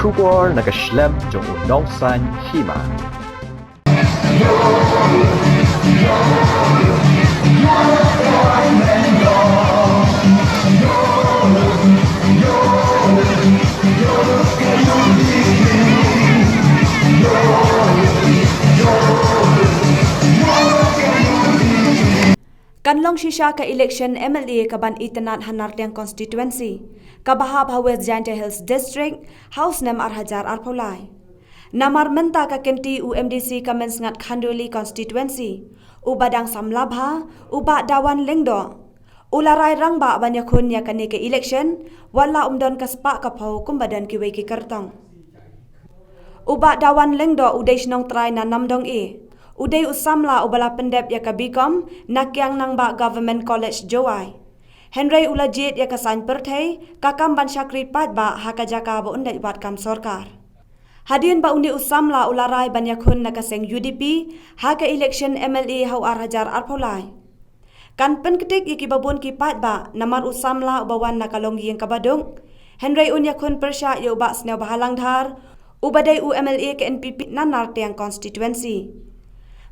Kubor nakaslem jong unongsan hima. Kanlong shisha ka election MLA kaban itanat hanartiang constituency kabahab ha West Jaintia Hills District House nem Arhajar Arpolai namar menta ka kenti UMDC kamens ngat Khanduli constituency ubadang samlabha uba dawan lengdo ularai rangba banyakun ya kane ke election wala umdon kaspa kapau kumbadan ki weki kartong uba dawan lengdo udai snong try na namdong Uday usamla ubala pendep ya kabikom nakyang nang ba Government College Jowai. Henry ulajit ya kasan perthai kakam ban syakri pat ba haka jaka ba undai bat kam sorkar. Hadian ba undi usamla ularai banyakun nakaseng UDP haka election MLA hau Arhajar Arpolai. Kan penketik iki babun ki pat ba namar usamla ubawan nakalonggi yang kabadung. Henry unyakun persya ya ubak sneu bahalang dhar ubadai UMLA ke NPP nanar tiang constituency.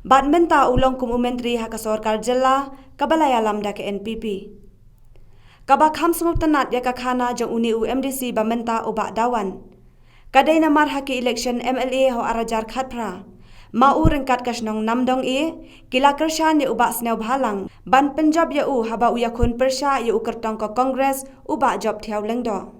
Bat menta ulong kumu menteri haka sorkar jela kabalaya lamda ke NPP. Kabak ham sumup tenat ya kakhana jong uni UMDC ba menta ubak dawan. Kadai namar haki election MLA ho Arhajar Khatpra. Mau ringkat kasnong namdong kila kershan ya ubak sneu bhalang ban penjob ya haba uyakun persya ya kertong ke kongres ubak job tiaw lengdo.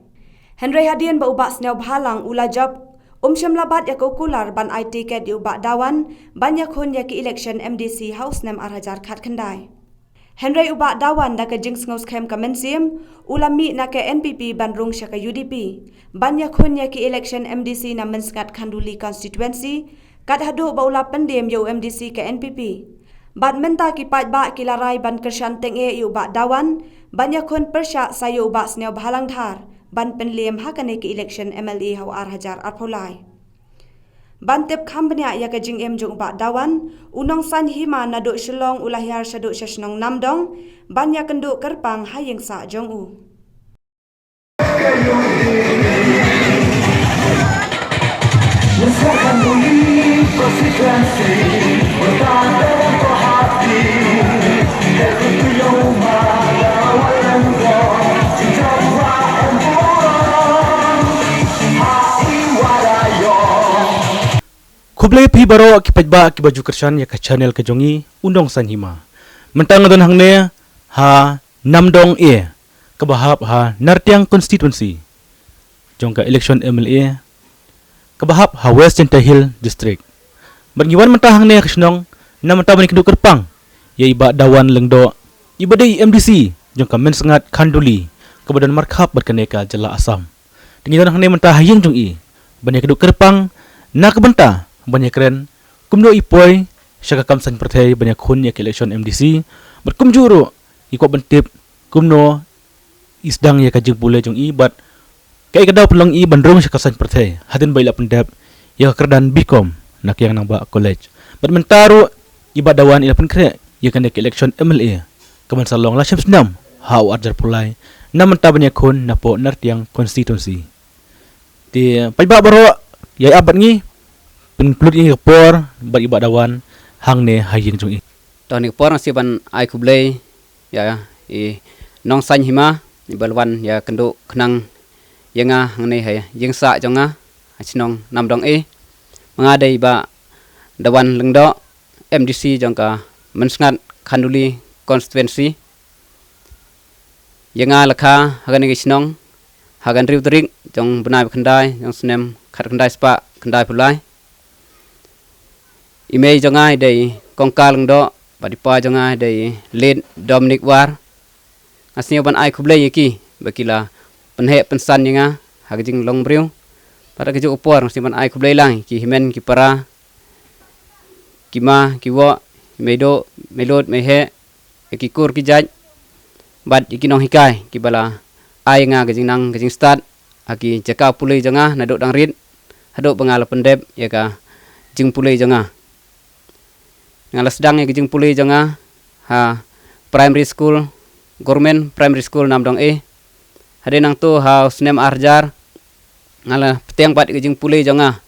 Henry hadian ba ubak sneu bhalang ula job Syamlabat ya kukular ban ai tiket yu bak dawan banyak hun ya ki election MDC House nem Arhajar Khat Khandai. Henry ubak dawan da ke jings ngos kem kamensim ulami na ke NPP ban rung syaka UDP. Banyak hun ya ki election MDC na menskat Khanduli constituency kat hadu ba ula pendem yu MDC ke NPP. Ban menta ki pat ba ki larai ban kershan teng yu bak dawan banyak hun persya sayu ubak sneu bhalang dhar. Ban penliem hakane ke election MLA hau Arhajar Arpolai. Ban tep khambnya ya ke jing em jong ba dawan unong san hima na do shilong ulahyar shadu shashnong namdong ban ya kenduk kerpang hayeng sa jong u. Kublai pi baro akipat ba ki baju kershan ya ka channel ke jongi undong san hima. Mentang don hangne ha namdong ke bahap ha nartiang constituency. Jong ka election MLA ke bahap ha West Jaintia Hill District. Bergiwan mentang hangne kesnong na mentang ban keduk kerpang ya iba dawan lengdo iba dei MDC jong ka men sangat Khanduli ke badan markhap berkaneka jela Asam. Dengan hangne mentang hayeng jong ban keduk kerpang na kebenta banyak keren kumdo ipoi syaka kamsan perthai banyak khun ya election MDC berkumjuru iko bentip kumno isdang ya kajing pule jong bat kai kadaw pelong bandrong syaka san perthai hadin baila pendap ya kerdan bikom nak yang nang ba college bermentaru iba dawan ila penkre ya kan election MLA kaman salong la syams nam hau Arhajar Pulai nam menta banyak khun napo nartiang constituency ti paiba baro ya abat ngi penulut ini kepor bat iba dawan hang ne hayeng jong Tony kepor nasi ban ai kublai ya nong san hima ni balwan ya kenduk kenang yenga hang ne hay yeng sa jonga achnong namdong mengadai ba dawan lengdo MDC jongka mensngat Khanduli constituency yenga lakha hagan ngi snong hagan riu trik jong benai khandai jong snem khat khandai spa khandai pulai imei jongai dei kongkal ngdo badipa jongai dei late Dominic War asnio ban ai kublai yaki bakila penhe pensan yenga hagjing long briu pada keju upor si ban ai kublai lang ki himen ki para kima kiwo medo melod mehe ki kur ki jaj bad ikinong hikai ki bala ai nga gajing nang gajing start aki jaka pulai jonga nadok dang rit hadok bengal pendep ya ka jing pulai jonga ngalas sedang ya gijing pulih jonga ha primary school government primary school namdong hade nang tu ha snem Arhajar ngala petiang pat gejing pulih jonga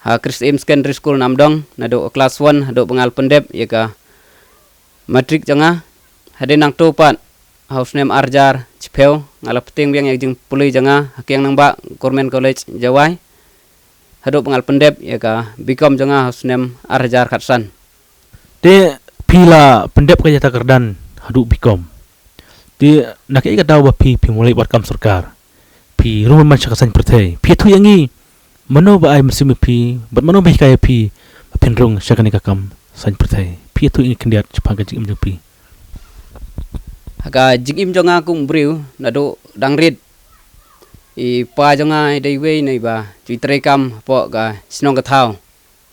ha Chris M Secondary School Namdong nado kelas 1 hado bengal pendep ya ka matrik jonga hade nang tu pat house name Arjar Cipeu ngala petiang biang gejing pulih jonga hakiang nang ba Government College Jawai hado bengal pendep ya ka bikom jonga house name Arjar Khatsan Te pila pendep ka jata kerdan hadu bikom. Te nak ka daw ba pi mulai buat kam sarkar. Pi rumah man syakasan pertai. Pi tu yangi mano ba ay mesim pi, bat mano ba kaya pi pinrong syakani ka kam san pertai. Pi tu ingi kendiat cepang ka jing pi. Aga jing jonga kum briu nado dangrit I pa jonga dai we nei ba cui trekam po ga sinong ka thau.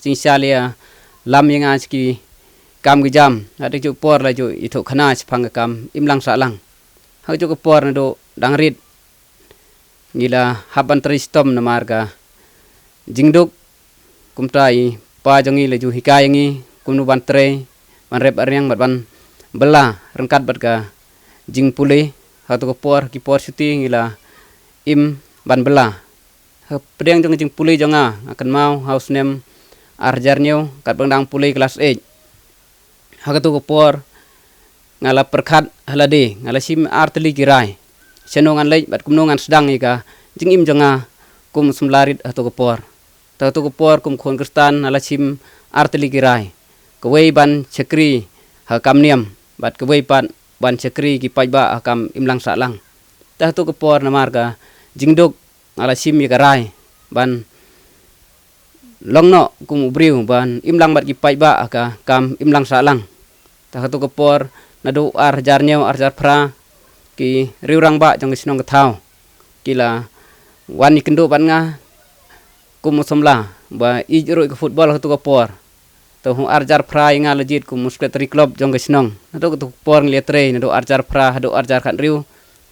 Sing salia lam yanga ski kam gi jam ada ju por la ju itu khana chphang kam imlang sa lang ha ju ko por na do dangrit ngila haban tristom na marga jingduk kumtai pa jangi la ju hikayangi kunu bantre ban rep aryang ban bela rengkat bat ka jing pule ha to ko por ki por suti ngila im ban bela ha pedang jing pule jonga akan mau house name Arjar New kat bangdang pule kelas 8 hagatu ko por ngala perkhat halade ngala sim artli kirai senongan lej bat kumnongan sedang ika jingim jonga kum sumlarit atu ko por kum khon kristan ngala sim artli kirai kawei ban chekri ha kamniam bat kawei ban chekri ki pajba akam imlang salang tatu ko por na marga jingdok ngala sim kirai ban longno kum ubriu ban imlang bat ki pajba aka kam imlang salang tahatu kepor nadu arjarnya arjar pra ki riurang ba jang sinong kethau kila wani kendo ban nga kum somla ba ijro ke football hatu kepor to arjar pra inga legit kum secretary club jang sinong nadu kepor ngletre nadu arjar pra hadu arjar kan riu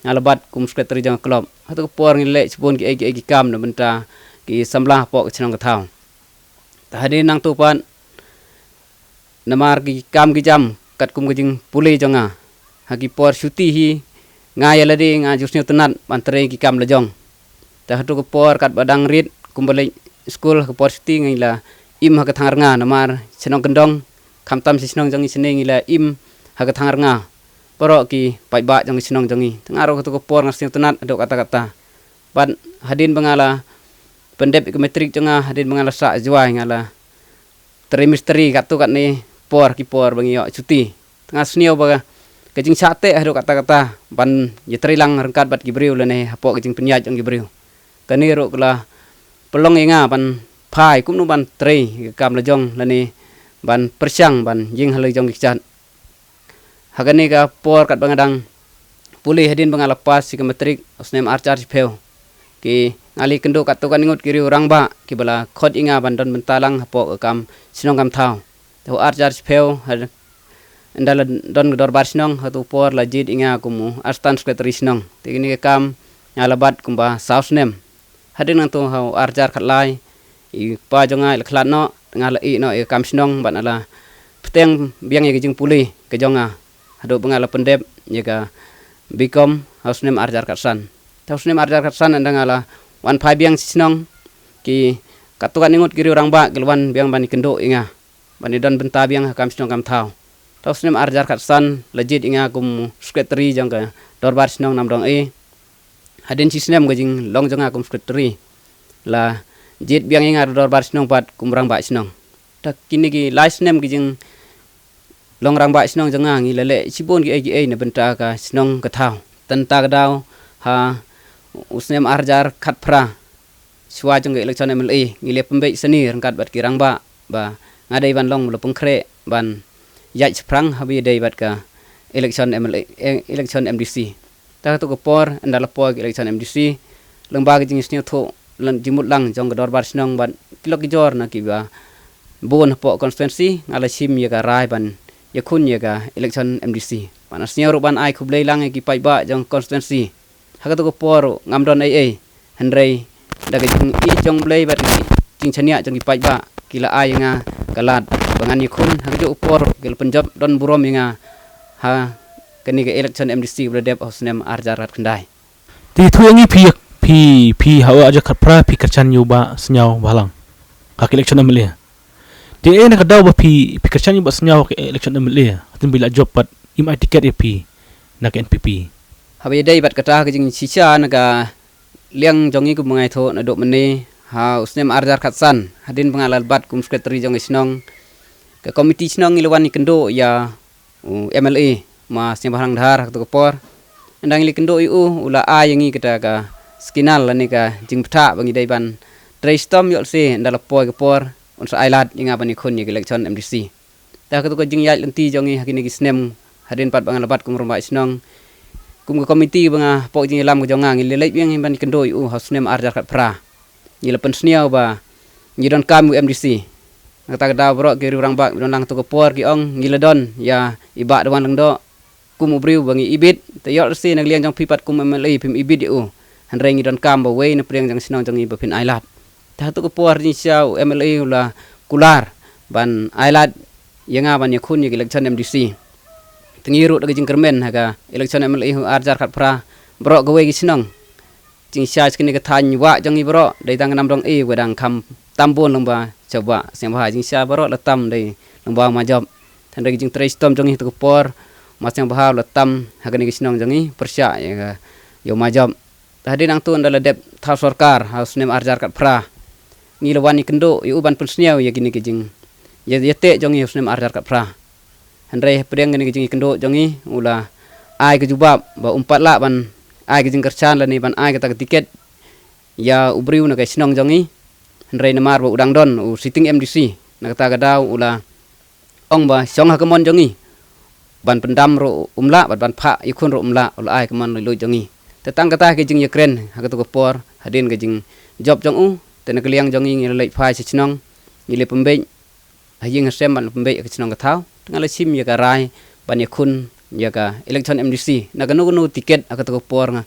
ngalabat kum secretary jang club hatu kepor ngile sebon ki egi kam na benta ki samla po sinong kethau tahadi nang tupan namar ki kam ki jam kat kum gejing pulih jonga hagi por syuti hi ngaya ladi nga jusnya tenat mantre ki kam lejong ta hatu ko por kat badang rit kum balik school ko por syuti ngila im ha ka thangar nga namar senong kendong kam tam si senong jongi sene ngila im ha ka thangar nga poro ki pai ba jongi senong jongi tengaro ko por ngasnya tenat adok kata-kata ban hadin bangala pendep ke metrik jonga hadin bangala sa juai ngala trimesteri katu kat ni por ki por bangi yo cuti tengah snio baga kejing sate hado kata-kata ban yetrilang rengkat bat gibriu lene hapo kejing penyaj ang gibriu kani ro kala pelong inga ban phai kum nu ban tre kam lejong lene ban persyang ban jing halai jong kichat hagani ka por kat bangadang pulih hadin bangalapas si kemetrik osnem archar pheu ki ngali kendo katukan ingut kiri orang ba ki bala khod inga ban don bentalang hapo kam sinong kam thau to arjar pheu ndala don dor bar sinong hatu por lajid inga kumu astan secretary sinong tigini kam nyalabat kumba south nem hadin nang to hau arjar khatlai I pa jonga khlatno ngala I no kam sinong ban ala peteng biang ye jing puli ke jonga hadu bangala pendep ye ka bikom house nem arjar katsan house nem arjar katsan ndangala wan phai biang sinong ki katukan ingut kiri orang ba gelwan biang bani kendo inga bani don benta biang kam sinong kam thau tos nem arjar katsan legit inga kum secretary jang ka dorbar sinong nam dong hadin sisnem gajing long janga kum secretary la jit biang inga dorbar sinong pat kum rang ba sinong tak kini ki last nem gajing long rang ba sinong janga ngi lele sibon ki agi na benta ka sinong ka thau tenta ka daw ha usnem arjar khat pra suwa jang election MLA ngile pembe seni rangkat bat kirang ba ngadai ban long lo pengkre ban yai sprang habi dai bat ka election MLA election MDC ta to ko por andala po election MDC lembaga jing sni tho lan jimut lang jong dor bar snong ban kilok jor na ki ba bon po constituency ngala sim ye ka rai ban ye khun ye ka election MDC ban asnya ro ban ai khublei lang ki pai ba jong constituency ha to ko por ngam don ai henrei daga jing I jong blei bat jing chania jong ki pai ba kila ai nga kalat bangan yukun hagjo upor gel penjab don burom inga ha kani ke election MDC berdep hosnem arjarat kendai Ti tu yangi pi pi hawa aja kat pra pi kercan yuba senyau balang hak election MLA dia nak daw ba pi kercan yuba senyau ke election MLA tin bila job pat imai tiket pi nak NPP Habis day bat kata kejing sisa naga liang jongi ku mengai tho na dok mene ha usnem arjar khatsan hadin pengalal bat kum sekretari jong isnong ke komiti snong ilwan ni kendo ya MLA ma sembahang dhar tu kopor endang li kendo iu ula a yangi kita ka skinal lani ka jing ptha bangi day ban dreistom yol se ndala poi kopor unsa ailat inga bani khon ni election MDC ta ka tu ka jing yal lenti jongi hakini gisnem hadin pat bangal bat kum rumba isnong kum ke komiti banga pok jing lam ko jonga ngi lelai yang ban kendo iu hausnem arjar kat pra ni lepen sniau ba ni don kam MDC ngata kada bro ke rurang bak don lang to kopor ki ong ngi ledon ya iba dewan lang do kum ubriu bangi ibit te yol se nag liang jong pipat kum MLA pim ibit u han reng don kam ba we na priang jang sinong jong iba pin ailat ta to kopor ni siau MLA ula kular ban ailat yanga ban yakun ni election MDC tengiru dagi jing kermen haga election MLA arjar kat pra bro gawe gi sinong jing sia skini ka than wa jong i bro dai tang nam dong wedang kam tambon lomba coba sembah jing sia bro letam dai lomba majab tan dagi jing treistom jong i to kopor mas yang bahal letam haga ni sinong jong i persya ya yo majab tadi nang tu ndala dep thal sarkar haus nem arjar kat pra ni lawan ni kendo yu ban pensniau ya gini jing ya yete jong i haus nem arjar kat pra Andrei pedeng ni kejing kendo jongi ula ai ke jubab ba umpat la ban ai kejing kercan la ni ban ai kata tiket ya ubriu na kai sinong jongi Andrei namar ba udang don u sitting MDC na kata gadau ula ong ba song ha kemon jongi ban pendam ro umla ban pha ikun ro umla ula ai kemon lu jongi tetang kata kejing ya kren ha kata kopor hadin kejing job jong u tena keliang jongi ngi lei phai sinong ngi le pembek haying sem ban pembek ke sinong kathau tengah sim ya karai banyak kun ya ka election MDC nagano no tiket aka to por nga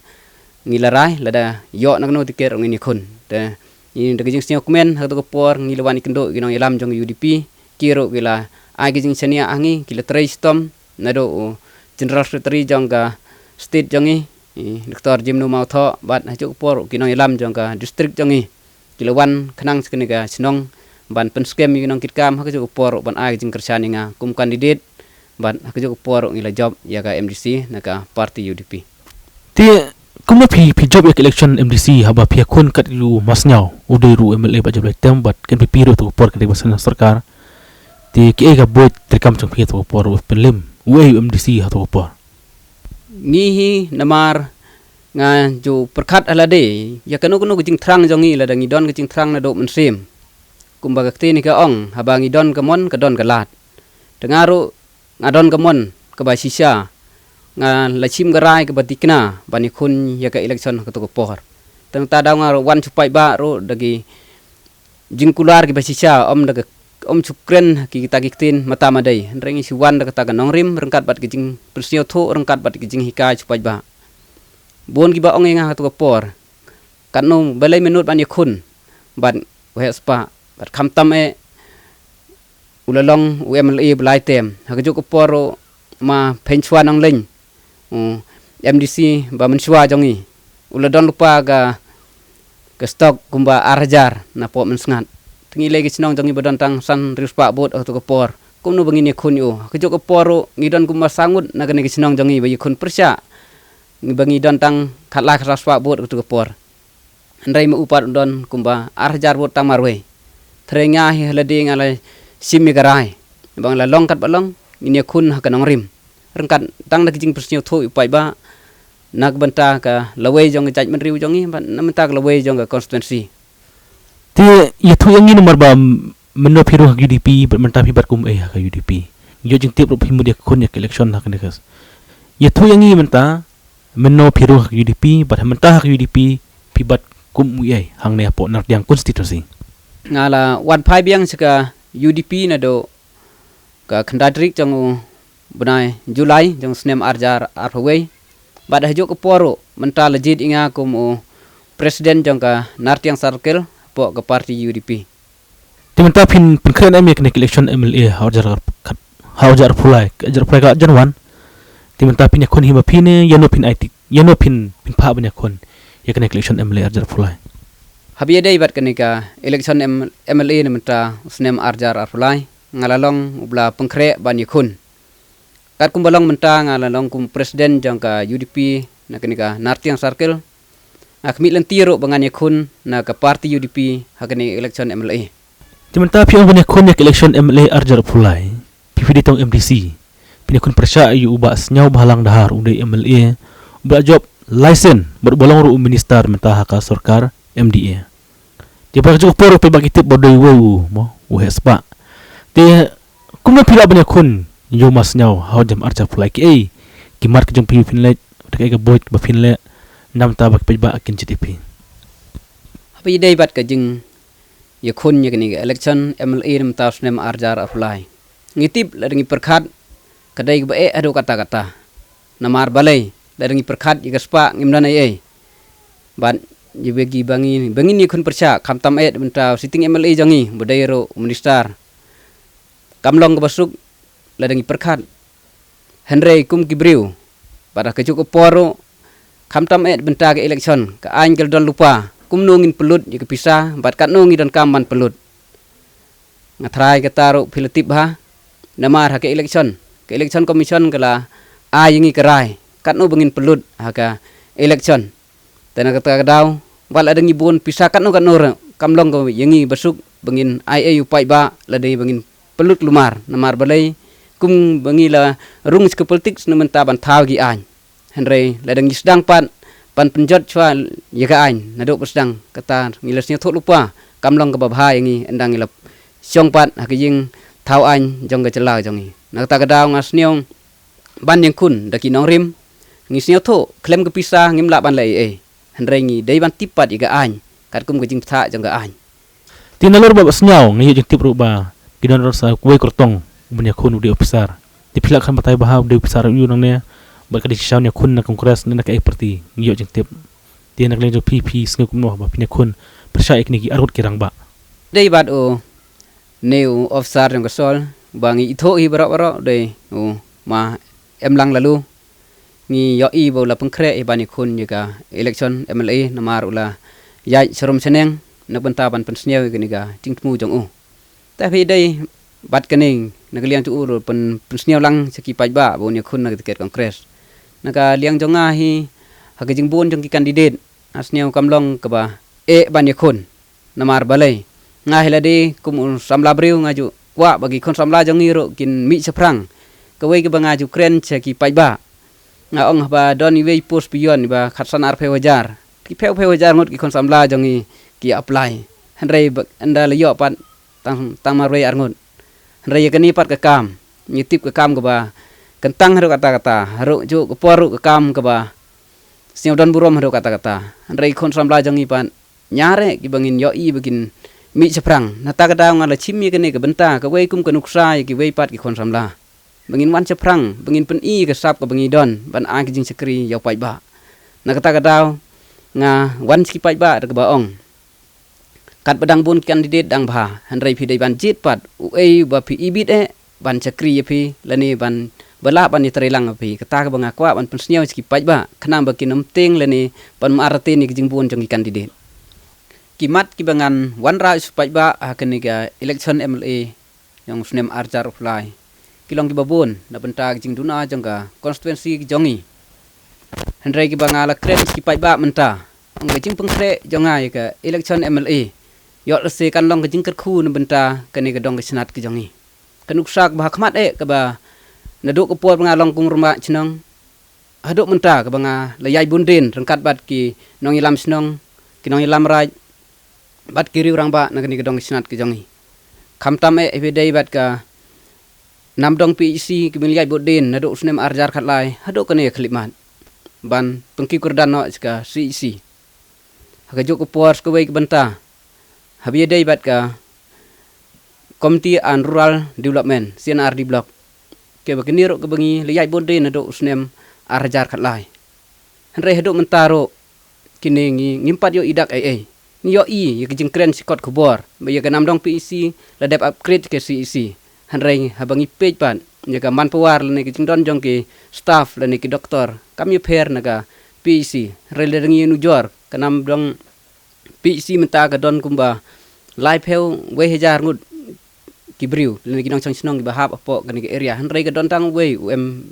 ngilarai lada yo nagano tiket ngini kun de ini daging snya komen aka to por ngilawani kendo ginong ilam jong UDP kiro gila ai gijing senia angi kila treistom nado general secretary jong ka state jongi Dr. Jimno Mautho bat hajuk por ginong ilam jong ka district jongi kilawan khnang skene ka sinong ban penskem ginong kitkam hajuk por ban ai jing kersani nga kum kandidat ban hajuk por ngila job ya ka MDC naka party UDP ti kuma pi job ya election MDC haba pi kun kat lu masnyau ude ru MLA ba job tem bat kan pi ro to por kan basan sarkar ti ki ga boy trikam chung pi to por pelim we MDC ha to por ngihi namar nga ju perkhat alade ya kanu jing thrang jongi la dangi don jing thrang na do mensim kumbaga ni ka ong habangi don kamon ka don galat dengaru ngadon kamon ka basisya nga lachim garai ka batikna bani khun ya ka election ka to por tang ta daw nga wan chupai ba ro dagi jingkular ki basisya daga om chukren ki kita giktin mata madai rengi si wan daga ta nongrim rengkat bat ki jing persio tho rengkat bat ki jing hika chupai ba bon ki ba ong nga ka to por kanu balai minut bani khun ban wespa bat khamtam ulalong UMLA belai tem hajuk koporo ma penchwa nang leng MDC ba menswa jongi uladon lupa ga stok kumba arjar na po mensngat tingi lagi sinong jongi badan tang san rispa bot to kopor kumno bangini khun yo hajuk koporo ngidon kumba sangut na gani sinong jongi ba yikun persya ngibangi don tang khatla raspa bot to kopor andai ma upat don kumba arjar bot tang marwe Terenga hi halade ngala simi garai bang la long kat balong ini kun ha kanong rim rengkat tang na kijing persnyo tho ipai ba nak banta ka lawe jong jaj men riu jongi ban namta ka lawe jong ka constituency ti ya thu yang ni nomor ba menno phiru UDP menta phi bat kum ha ka UDP yo jing tip ro phi mu dia kun ya election ha kan kas ya thu yang ni menta menno phiru UDP bat menta ha UDP phi bat kum ye hang ne po nar yang constituency ngala wan phai biang saka UDP na do ka khandadrik jong benai Julai jong snem arjar arhawei bad hajuk koporo menta legit inga kum presiden jong ka nartiang circle po ka party UDP timenta pin kren em yak election MLA haujar pulai ka janwan timenta pin yakon hima pin yano pin IT yano pin pha ban yakon ya kena election MLA arjar pulai. Habia dai bat kenika election MLA ni menta usnem arjar arfulai ngalalong ubla pengkre ban yakun. Kat kumbalong menta ngalalong kum presiden jangka UDP na kenika Nartiang Circle. Akmi lentiro bangan yakun na ke parti UDP hakani election MLA. Dimenta piang banyak kon yak election MLA arjar pulai. PPD tong MDC. Pinakun persya ayu ubah senyau bahalang dahar udai MLA. Ubah job lisen berbolong ru minister mentah haka sorkar MDA. Dia bakal cukup poru pe bagi tip bodoi wo mo uhespa. Te kumna pila banyak kon yo mas nyau hau jam arja pulai ki kimar ke jom pi finlet dekai ke boy ba finlet nam ta bak pe ba akin CTP. Habia dai bat ka jing yakun yakni election MLA nam ta usnem arjar arfulai. Ngitip ladangi perkhat kadai ba ado kata-kata. Namar balai ladangi perkhat igaspa ngimdan ai. Ban jibegi bangin ni kun persya kamtam benta sitting MLA jangi budayro minister. Kamlong ke basuk ladangi perkhat. Henry kum kibriu pada kecukup poro kamtam benta ke election ke angel don lupa kum nungin pelut jika pisah bat kat nungi dan kamban pelut. Ngatrai ketaro piletip ha namar ke election commission kala ayengi kerai kat no bengin pelut haka election tena kata kadau wal ada ngibun pisah kat no kamlong ko yengi basuk bengin ai upai ba ladai bengin pelut lumar namar balai kum bengila rung ke politik nementa ban thau gi an henry ladang sedang pan penjot chwa yaga an nadok sedang kata ngilasnya thot lupa kamlong ke babha yengi endang ngilap siong pat hakijing thau an jong ke celau jongi nakta kadau ngasniong ban yang kun daki nong rim ngisniao tho klem ke pisah ngimla ban lai henry ngi dai ban tipat iga an kat kum ke jing tha jong ga an Tinalor babas nyau ngayi jeng tip ruba kidan rasa kuai kertong banyak kun udah besar. Dipilak kan batai bahau udah besar yu nang ne bakal disau nya kun na kongres na ka parti ngayi jeng tip. Dia nak lenjo PP sngku noh ba pinya kun persya ikni gi arut kirang ba. Dei bat o neu ofsar jong gasol bangi itho hi barok dei o ma emlang lalu ngi yo i bo la pengkre bani kun juga election MLA namar ula yai serum seneng nak bentaban pensniaw geniga tingmu jong o tapi dai bat kening nak liang tu ur pensniaw lang seki pajba bo nya kun nak tiket kongres naka liang jonga hi hagajing bon jong ki kandidat asniaw kamlong ke ba bani kun namar balai ngahila de kum samla breu ngaju wa bagi kon samla jong iro kin mi seprang kawai ke bangaju kren seki pajba ngaong ba doni wei pos pion ba khatsan arpe wajar ki peu wajar ngot ki kon samla jong ki apply henry anda leyo pat tang marwei arngun henry kani pat ke kam nyitip ke kam ke ba kentang haru kata-kata haru ju ke poru ke kam ke ba siau don burom haru kata-kata henry kon samla jong pan nyare ki bangin yo i begin mi seprang nata kada ngala chimmi kene ke benta ke wei kum ke nuksa ki wei pat ki kon samla bangin wan seprang bangin pen i ke sap ke bangi don ban a ki jing sekri yo pai ba na kata kada nga wan ki pai ba ke baong kat pedang bun kandidat dang bha hanrai phi dai ban jit pat uei ba phi ibit ban chakri phi lani ban bala ban ni trelang phi kata ka banga kwa ban pensniaw ski pai ba khnam ba kinam teng lani ban marate ni jing bun jong kandidat kimat ki bangan wan ra pai ba hakani ga election MLA yang snem arjar fly kilong ki babun na benta jing duna jong ga constituency jongi hanrai ki banga la kren ski pai ba menta ang jing pengkre jonga ka election MLA yot se kan long ke jingkat khu na benta kani ke dong ke senat ke jongi kanuk sak bah khmat ke ba naduk ke por nga long kung rumah chnong aduk menta ke banga layai bundin rengkat bat ki nong ilam snong ki nong ilam raj bat ki riurang ba na kani ke dong ke senat ke jongi khamtam everyday bat ka nam dong PEC ki milyai bodin naduk snem arjar khat lai aduk kani khlimat ban pengki kurdan no ska CEC hakajuk ke por ke wei ke benta habia dai bat ka Komiti and Rural Development CNRD block ke bageniro ke bengi liyai bonde na do usnem arjar khat lai henre hedok mentaro kini ngimpat yo idak ai ni yo i ye jing kren sikot kubor ba ye kanam dong PEC la dep upgrade ke CEC henre habangi page pan ye ka manpower le ne jing don jong ke staff le ne ki doktor kam ye pher naga PEC relengi nujor kanam dong PEC menta ka don kumba live heu we hejar ngud kibriu leni kinong chang bahap apo gani ke area hanrei ka don tang we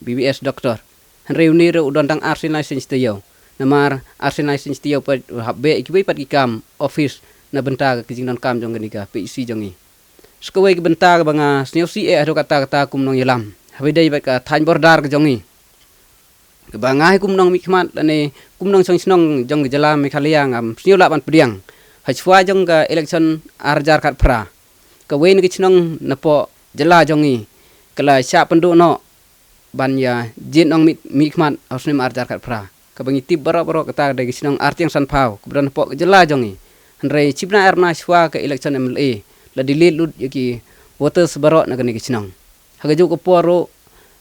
BBS doktor hanrei unire udon tang arsin license tayo namar arsin license tayo pa habbe kibai pat ikam office na benta ka kijing don kam jong gani ka PEC jongi skawai ke benta ka banga sneu si ado kata kumnong yelam habai dai bat ka thain bordar ka jongi ke bangai kumnong mikmat lani kumnong chang jong jala mikhalia ngam sneu la ban pediang hachwa jong ka election arjar kat pra ka wen ki chnong napo jala jongi kala sya pendu no ban ya jin ong mikmat ausnem arjar kat pra ka bangi tip baro kata de ki chnong artiang san phau kubran po jala jongi hanrei chipna erna shwa ka election MLA la dilit lut yaki voters baro na kani ki chnong hagajuk ko poro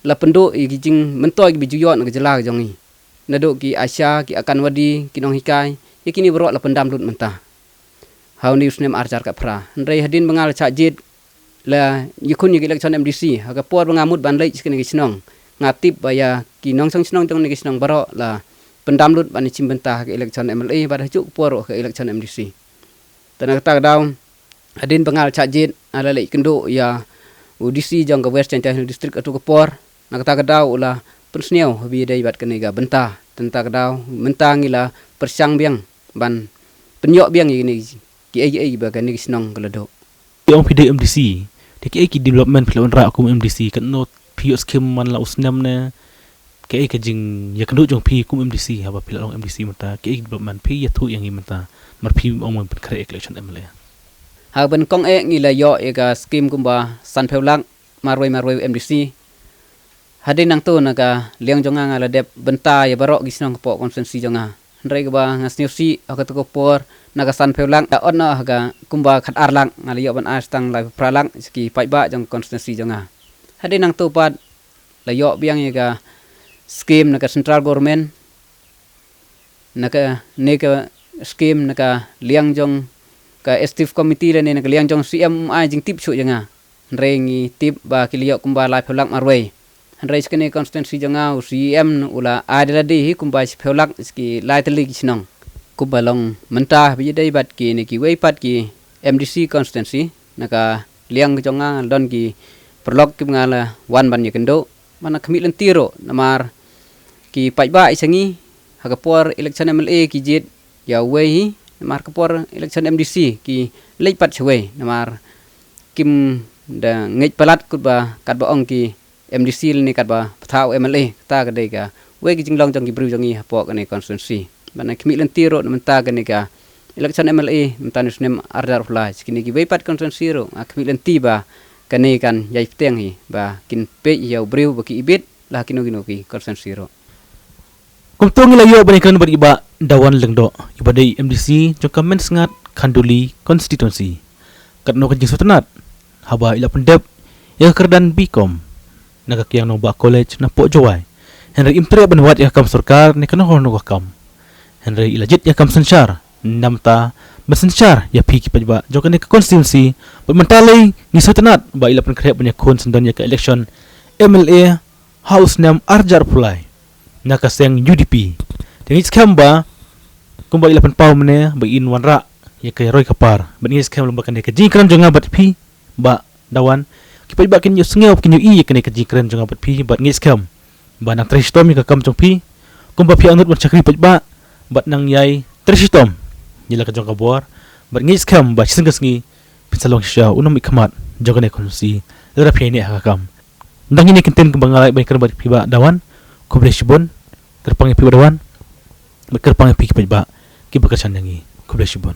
la pendu ki jing mentoi ki bijuyon na jala jongi nado ki asya ki akan wadi kinong hikai yakini baro la pendam lut mentah how news nem arjar ka pra ndrei hadin bengal cha jit la yikun yik election MDC haga por bangamut ban lei skene ki snong ngatip baya ki nong sang snong tong ni ki snong baro la pendam lut ban chim bentah ke election MLA bar hajuk por ke election MDC tanah tak daw hadin bengal cha jit ala lei kendo ya UDC jong ka West Central District atu ke por nak tak daw la persniau bi dai bat kene ga bentah tentang daw mentang ila persyang biang ban penyok biang ini ki ai ba kan ni snong kelado Ong pide MDC ki development plan ra kum MDC kan not pi skim man la usnam na ki ka jing ya kan jong pi kum MDC haba pila long MDC mata ki development pi ya thu yang mata mar pi ong man kre election MLA ha ban kong ngi la yo e ga skim kumba san pheulang marwai MDC hadin nang tu naga liang jonga ngala dep benta ya barok gisnong po konsensi jonga ndrei ba ngasniu si akato ko por naga san pheulang da onna haga kumba khat arlang ngali yo ban astang lai pralang ski pai ba jong konsensi jonga hadin nang tu pat la yo biang ye ga scheme naga central government naga nega scheme naga liang jong ka estif committee le naga liang jong CMI jing tip chu jonga ndrei ngi tip ba kilio kumba lai pheulang marwai handrai skene konstituensi jonga UCM ula adiladi hi kumba pheulang ski laiteli kisnong kubalong mentah bi dai bat ki ne ki wei pat ki MDC constituency naka liang jonga don ki perlok ki ngala wan ban yakendo mana kami lentiro namar ki paiba isangi hagapor election MLA ki jit ya wei namar kapor election MDC ki leipat chwe namar kim da ngej palat kutba kat ba ong ki MDC ni kat ba thau MLA ta ka dei ka we ki jinglong jong ki bru jong i hapo ka ne constituency bana kimi lentiro menta ka ne ka election MLA menta nisnem ardar fly kini ki we pat constituency ro kimi lenti ba ka ne kan yai teng hi ba kin pe yau bru ba ki ibit la kino ki constituency ro kum tong la yo bani kan bari ba dawan lengdo iba dei MDC jong kamen sngat khanduli constituency kat no ka jing sotanat haba ila pendep ya kerdan bikom nagakiang no ba college na po jawai henry impre banwat ya kam sarkar ni kana horno kam henry ilajit ya kam sanchar namta basanchar ya pi ki pajba jokan ka constituency mentalai ni sotanat ba ila pen krep punya kon sendan ya ka election MLA house nam arjar pulai naka seng UDP tengis kamba kumba ila pen pau mene ba in wanra ya ka roy kapar ban is kam lembakan ka jingkran jonga bat pi ba dawan kipai ba kin yusngeu kin yu kene ka jingkran jonga bat pi bat ngis kam ba nang tristom ka kam jong pi kumba pi anut ban chakri pa bat nang yai tristom nila ka jong ka bor bat ngis kam ba singasngi pinsalong sya unam ikmat jogane konsi lera pi ne ha kam ndang ini kinten ka bangalai ba kan bat pi ba dawan kubleshibon terpang pi dawan ba kerpang pi kipai ba ki bakasan yangi kubleshibon